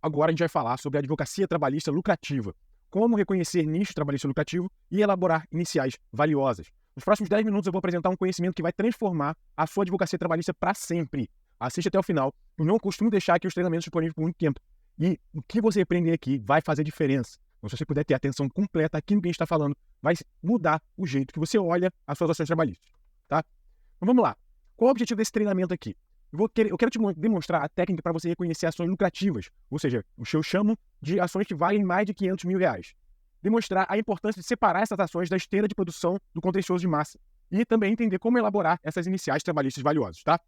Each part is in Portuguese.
Agora a gente vai falar sobre a advocacia trabalhista lucrativa, como reconhecer nicho trabalhista lucrativo e elaborar iniciais valiosas. Nos próximos 10 minutos eu vou apresentar um conhecimento que vai transformar a sua advocacia trabalhista para sempre. Assiste até o final. Eu não costumo deixar aqui os treinamentos disponíveis por muito tempo. E o que você aprender aqui vai fazer diferença. Então, se você puder ter atenção completa aqui no que a gente está falando, vai mudar o jeito que você olha as suas ações trabalhistas. Tá? Então vamos lá. Qual é o objetivo desse treinamento aqui? Eu quero te demonstrar a técnica para você reconhecer ações lucrativas, ou seja, o que eu chamo de ações que valem mais de 500 mil reais. Demonstrar a importância de separar essas ações da esteira de produção do contencioso de massa e também entender como elaborar essas iniciais trabalhistas valiosas, tá?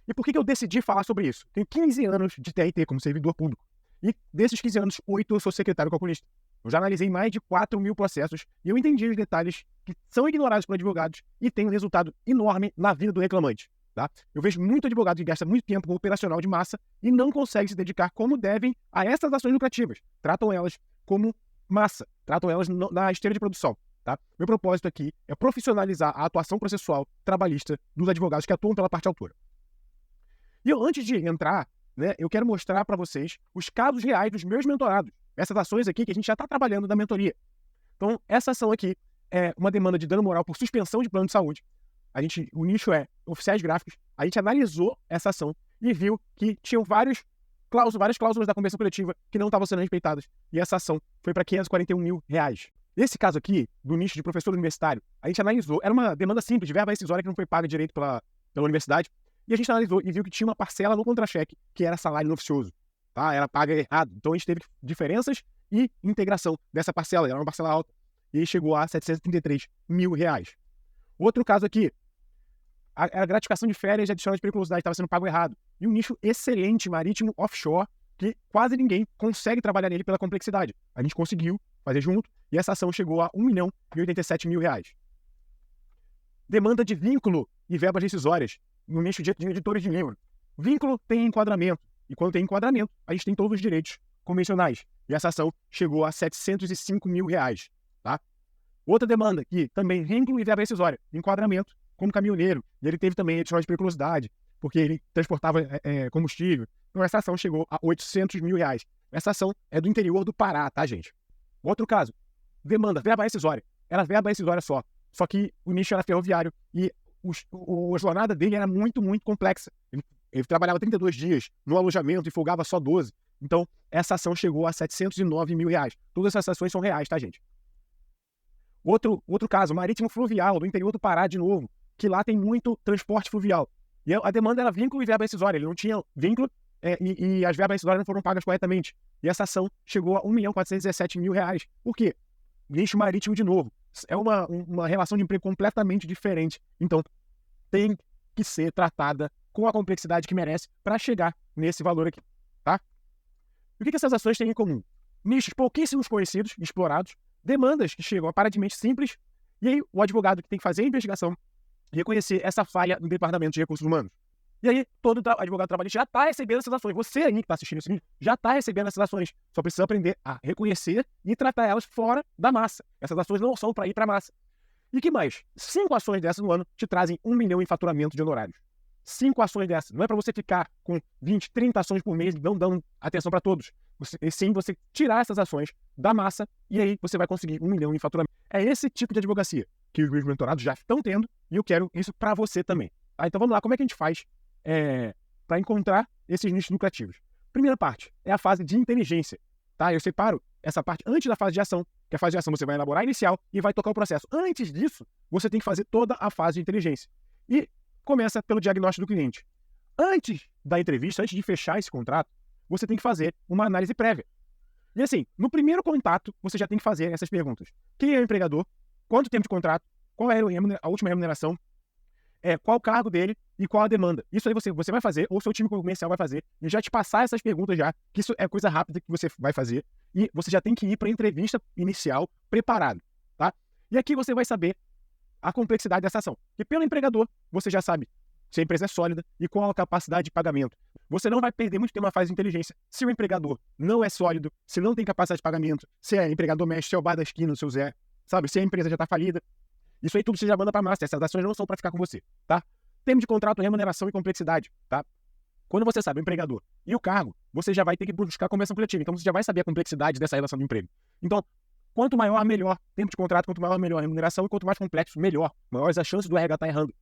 E por que eu decidi falar sobre isso? Tenho 15 anos de TRT como servidor público e desses 15 anos, 8 eu sou secretário calculista. Eu já analisei mais de 4 mil processos e eu entendi os detalhes que são ignorados por advogados e tem um resultado enorme na vida do reclamante. Tá? Eu vejo muito advogado que gasta muito tempo com o operacional de massa e não consegue se dedicar como devem a essas ações lucrativas. Tratam elas como massa, tratam elas na esteira de produção. Tá? Meu propósito aqui é profissionalizar a atuação processual trabalhista dos advogados que atuam pela parte autora. E antes de entrar, eu quero mostrar para vocês os casos reais dos meus mentorados. Essas ações aqui que a gente já está trabalhando na mentoria. Então, essa ação aqui é uma demanda de dano moral por suspensão de plano de saúde. O nicho é oficiais gráficos. A gente analisou essa ação e viu que tinham várias cláusulas da convenção coletiva que não estavam sendo respeitadas. E essa ação foi para 541 mil reais. Nesse caso aqui, do nicho de professor universitário, a gente analisou, era uma demanda simples, de verba rescisória que não foi paga direito pela universidade. E a gente analisou e viu que tinha uma parcela no contra-cheque que era salário inoficioso. Tá? Era paga errado. Então a gente teve diferenças e integração dessa parcela. Era uma parcela alta. E chegou a 733 mil reais. Outro caso aqui, a gratificação de férias adicional de periculosidade estava sendo pago errado. E um nicho excelente, marítimo, offshore, que quase ninguém consegue trabalhar nele pela complexidade. A gente conseguiu fazer junto e essa ação chegou a 1.087 mil reais. Demanda de vínculo e verbas rescisórias no nicho de editores de livro. Vínculo tem enquadramento. E quando tem enquadramento, a gente tem todos os direitos convencionais. E essa ação chegou a 705 mil reais. Tá? Outra demanda aqui, também vínculo e verba rescisória. Enquadramento como caminhoneiro. E ele teve também adicional de periculosidade, porque ele transportava combustível. Então essa ação chegou a 800 mil reais. Essa ação é do interior do Pará, tá, gente? Outro caso, demanda, verba rescisória. Era verba rescisória só. Só que o nicho era ferroviário e a jornada dele era muito, muito complexa. Ele trabalhava 32 dias no alojamento e folgava só 12. Então, essa ação chegou a 709 mil reais. Todas essas ações são reais, tá, gente? Outro caso, marítimo fluvial, do interior do Pará, de novo, que lá tem muito transporte fluvial. E a demanda era vínculo e verba rescisória. Ele não tinha vínculo e as verbas rescisórias não foram pagas corretamente. E essa ação chegou a 1.417 mil reais. Por quê? Nicho marítimo de novo. É uma relação de emprego completamente diferente. Então, tem que ser tratada com a complexidade que merece para chegar nesse valor aqui, tá? E o que essas ações têm em comum? Nichos pouquíssimos conhecidos, explorados, demandas que chegam aparentemente simples, e aí o advogado que tem que fazer a investigação e reconhecer essa falha no Departamento de Recursos Humanos. E aí todo advogado trabalhista já está recebendo essas ações. Você aí que está assistindo esse vídeo já está recebendo essas ações. Só precisa aprender a reconhecer e tratar elas fora da massa. Essas ações não são para ir para a massa. E que mais? 5 ações dessas no ano te trazem 1 milhão em faturamento de honorários. 5 ações dessas. Não é para você ficar com 20, 30 ações por mês, não dando atenção para todos. Sim, você tirar essas ações da massa e aí você vai conseguir 1 milhão em faturamento. É esse tipo de advocacia que os meus mentorados já estão tendo e eu quero isso para você também. Tá? Então vamos lá, como é que a gente faz para encontrar esses nichos lucrativos? Primeira parte é a fase de inteligência. Tá? Eu separo essa parte antes da fase de ação, que a fase de ação você vai elaborar inicial e vai tocar o processo. Antes disso, você tem que fazer toda a fase de inteligência. E começa pelo diagnóstico do cliente. Antes da entrevista, antes de fechar esse contrato, você tem que fazer uma análise prévia. E assim, no primeiro contato, você já tem que fazer essas perguntas. Quem é o empregador? Quanto tempo de contrato? Qual era a última remuneração? Qual o cargo dele e qual a demanda? Isso aí você vai fazer, ou seu time comercial vai fazer, e já te passar essas perguntas já, que isso é coisa rápida que você vai fazer, e você já tem que ir para a entrevista inicial preparado, tá? E aqui você vai saber a complexidade dessa ação. E pelo empregador, você já sabe se a empresa é sólida e qual a capacidade de pagamento. Você não vai perder muito tempo na fase de inteligência. Se o empregador não é sólido, se não tem capacidade de pagamento, se é empregador mestre, se é o bar da esquina, o seu Zé, sabe? Se a empresa já está falida, isso aí tudo você já manda para a massa. Essas ações não são para ficar com você, tá? Termo de contrato, remuneração e complexidade, tá? Quando você sabe o empregador e o cargo, você já vai ter que buscar a convenção coletiva. Então, você já vai saber a complexidade dessa relação de emprego. Então, quanto maior, melhor tempo de contrato, quanto maior, melhor a remuneração, e quanto mais complexo, melhor. Maiores as chances do RH estar errando.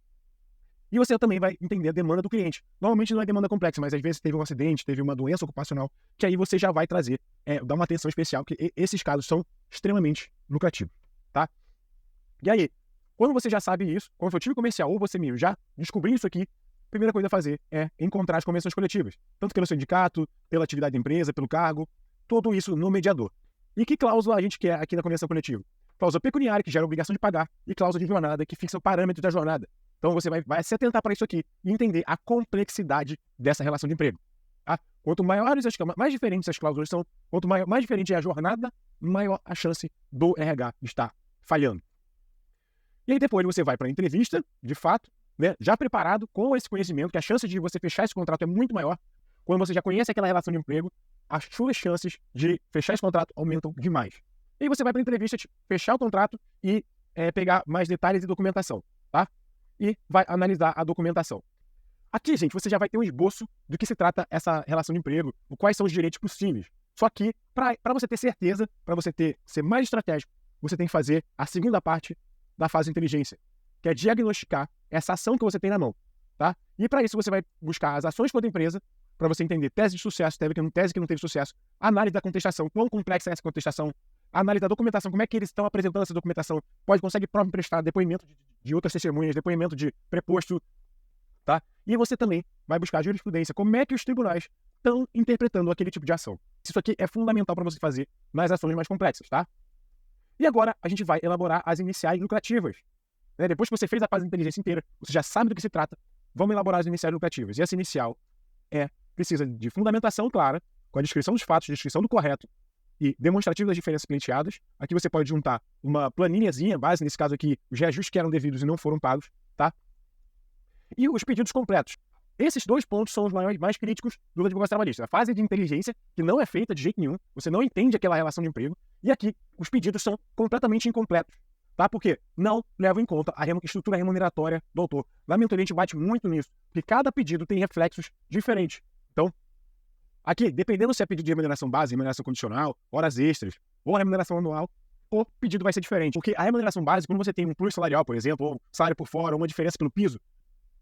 E você também vai entender a demanda do cliente. Normalmente não é demanda complexa, mas às vezes teve um acidente, teve uma doença ocupacional, que aí você já vai trazer, dar uma atenção especial, que esses casos são extremamente lucrativos, tá? E aí, quando você já sabe isso, quando for time comercial ou você mesmo já descobriu isso aqui, a primeira coisa a fazer é encontrar as convenções coletivas, tanto pelo sindicato, pela atividade da empresa, pelo cargo, tudo isso no mediador. E que cláusula a gente quer aqui na convenção coletiva? Cláusula pecuniária, que gera obrigação de pagar, e cláusula de jornada, que fixa o parâmetro da jornada. Então você vai se atentar para isso aqui e entender a complexidade dessa relação de emprego. Tá? Quanto maiores mais diferentes as cláusulas são, quanto mais diferente é a jornada, maior a chance do RH estar falhando. E aí depois você vai para a entrevista, de fato, né, já preparado com esse conhecimento, que a chance de você fechar esse contrato é muito maior. Quando você já conhece aquela relação de emprego, as suas chances de fechar esse contrato aumentam demais. E aí você vai para a entrevista, fechar o contrato e pegar mais detalhes e documentação, tá? E vai analisar a documentação. Aqui, gente, você já vai ter um esboço do que se trata essa relação de emprego, quais são os direitos possíveis. Só que, para você ter certeza, para você ser mais estratégico, você tem que fazer a segunda parte da fase de inteligência, que é diagnosticar essa ação que você tem na mão, tá? E para isso você vai buscar as ações contra a empresa, para você entender tese de sucesso, tese que não teve sucesso, análise da contestação, quão complexa é essa contestação, análise da documentação, como é que eles estão apresentando essa documentação, consegue prova emprestada, depoimento de outras testemunhas, depoimento de preposto, tá? E você também vai buscar a jurisprudência, como é que os tribunais estão interpretando aquele tipo de ação. Isso aqui é fundamental para você fazer nas ações mais complexas, tá? E agora a gente vai elaborar as iniciais lucrativas. Né? Depois que você fez a fase de inteligência inteira, você já sabe do que se trata, vamos elaborar as iniciais lucrativas. E essa inicial precisa de fundamentação clara, com a descrição dos fatos, descrição do correto e demonstrativo das diferenças clienteadas. Aqui você pode juntar uma planilhazinha base, nesse caso aqui, os reajustes que eram devidos e não foram pagos, tá? E os pedidos completos. Esses dois pontos são os mais críticos do advogado trabalhista. A fase de inteligência, que não é feita de jeito nenhum, você não entende aquela relação de emprego, e aqui os pedidos são completamente incompletos, tá? Porque não levam em conta a estrutura remuneratória do autor. Na mentoria a gente bate muito nisso, porque cada pedido tem reflexos diferentes. Então, aqui, dependendo se é pedido de remuneração base, remuneração condicional, horas extras, ou a remuneração anual, o pedido vai ser diferente. Porque a remuneração base, quando você tem um plus salarial, por exemplo, ou salário por fora, ou uma diferença pelo piso,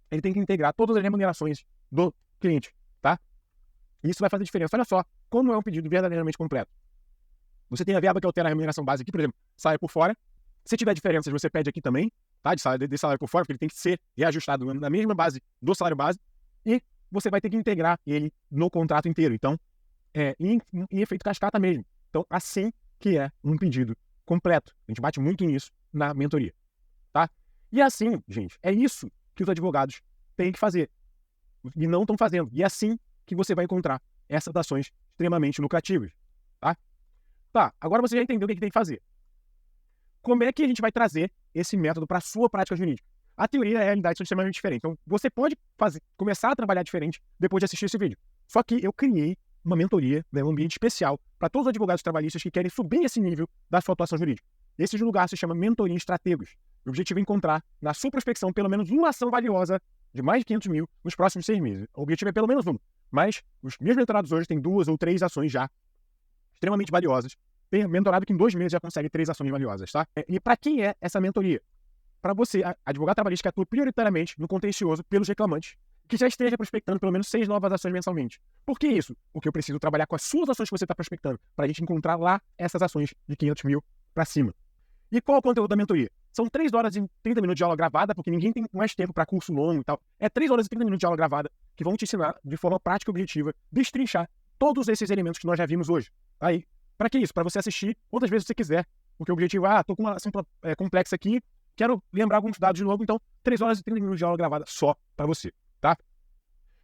ele tem que integrar todas as remunerações do cliente, tá? E isso vai fazer diferença. Olha só, como é um pedido verdadeiramente completo. Você tem a verba que altera a remuneração base aqui, por exemplo, salário por fora. Se tiver diferenças, você pede aqui também, tá? De salário por fora, porque ele tem que ser reajustado na mesma base do salário base. E você vai ter que integrar ele no contrato inteiro. Então, em efeito cascata mesmo. Então, assim que é um pedido completo. A gente bate muito nisso na mentoria, tá? E assim, gente, é isso que os advogados têm que fazer. E não estão fazendo. E é assim que você vai encontrar essas ações extremamente lucrativas, tá? Tá, agora você já entendeu o que tem que fazer. Como é que a gente vai trazer esse método para a sua prática jurídica? A teoria e a realidade são extremamente diferentes. Então, você pode começar a trabalhar diferente depois de assistir esse vídeo. Só que eu criei uma mentoria, um ambiente especial para todos os advogados trabalhistas que querem subir esse nível da sua atuação jurídica. Esse lugar se chama Mentoria Estrategos. O objetivo é encontrar na sua prospecção pelo menos uma ação valiosa de mais de 500 mil nos próximos 6 meses. O objetivo é pelo menos uma. Mas os meus mentorados hoje têm 2 ou 3 ações já extremamente valiosas. Tem mentorado que em 2 meses já consegue 3 ações valiosas, tá? E para quem é essa mentoria? Para você, advogado trabalhista que atua prioritariamente no contencioso pelos reclamantes, que já esteja prospectando pelo menos 6 novas ações mensalmente. Por que isso? Porque eu preciso trabalhar com as suas ações que você está prospectando, para a gente encontrar lá essas ações de 500 mil para cima. E qual é o conteúdo da mentoria? São 3 horas e 30 minutos de aula gravada, porque ninguém tem mais tempo para curso longo e tal. É 3 horas e 30 minutos de aula gravada que vão te ensinar de forma prática e objetiva, destrinchar todos esses elementos que nós já vimos hoje. Aí, para que isso? Para você assistir quantas vezes você quiser. Porque o objetivo é, tô com uma ação complexa aqui, quero lembrar alguns dados de novo, então 3 horas e 30 minutos de aula gravada só para você, tá?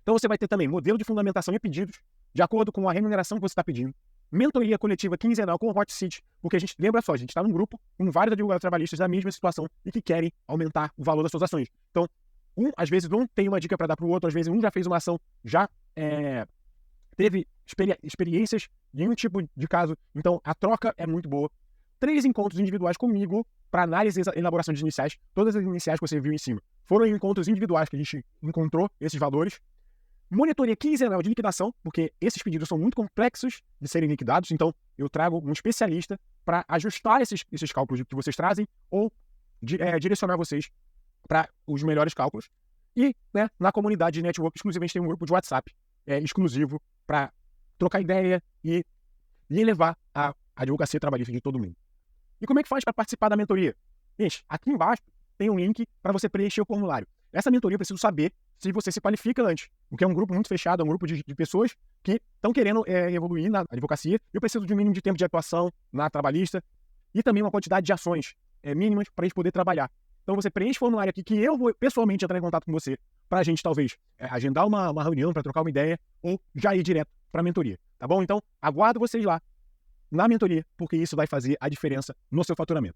Então você vai ter também modelo de fundamentação e pedidos, de acordo com a remuneração que você está pedindo. Mentoria coletiva quinzenal com o Hot Seat, porque a gente, lembra só, a gente está num grupo com vários advogados trabalhistas da mesma situação e que querem aumentar o valor das suas ações. Então, às vezes um tem uma dica para dar para o outro, às vezes um já fez uma ação, já teve experiências em um tipo de caso, então a troca é muito boa. 3 encontros individuais comigo para análise e elaboração de iniciais. Todas as iniciais que você viu em cima foram em encontros individuais que a gente encontrou esses valores. Monitoria quinzenal de liquidação, porque esses pedidos são muito complexos de serem liquidados, então eu trago um especialista para ajustar esses cálculos que vocês trazem ou direcionar vocês para os melhores cálculos. E, né, na comunidade de network, exclusivamente tem um grupo de WhatsApp exclusivo para trocar ideia e elevar a advocacia trabalhista de todo mundo. E como é que faz para participar da mentoria? Gente, aqui embaixo tem um link para você preencher o formulário. Essa mentoria eu preciso saber se você se qualifica antes, porque é um grupo muito fechado, é um grupo de pessoas que estão querendo evoluir na advocacia. Eu preciso de um mínimo de tempo de atuação na trabalhista e também uma quantidade de ações mínimas para a gente poder trabalhar. Então você preenche o formulário aqui que eu vou pessoalmente entrar em contato com você para a gente talvez agendar uma reunião para trocar uma ideia ou já ir direto para a mentoria, tá bom? Então aguardo vocês lá na mentoria, porque isso vai fazer a diferença no seu faturamento.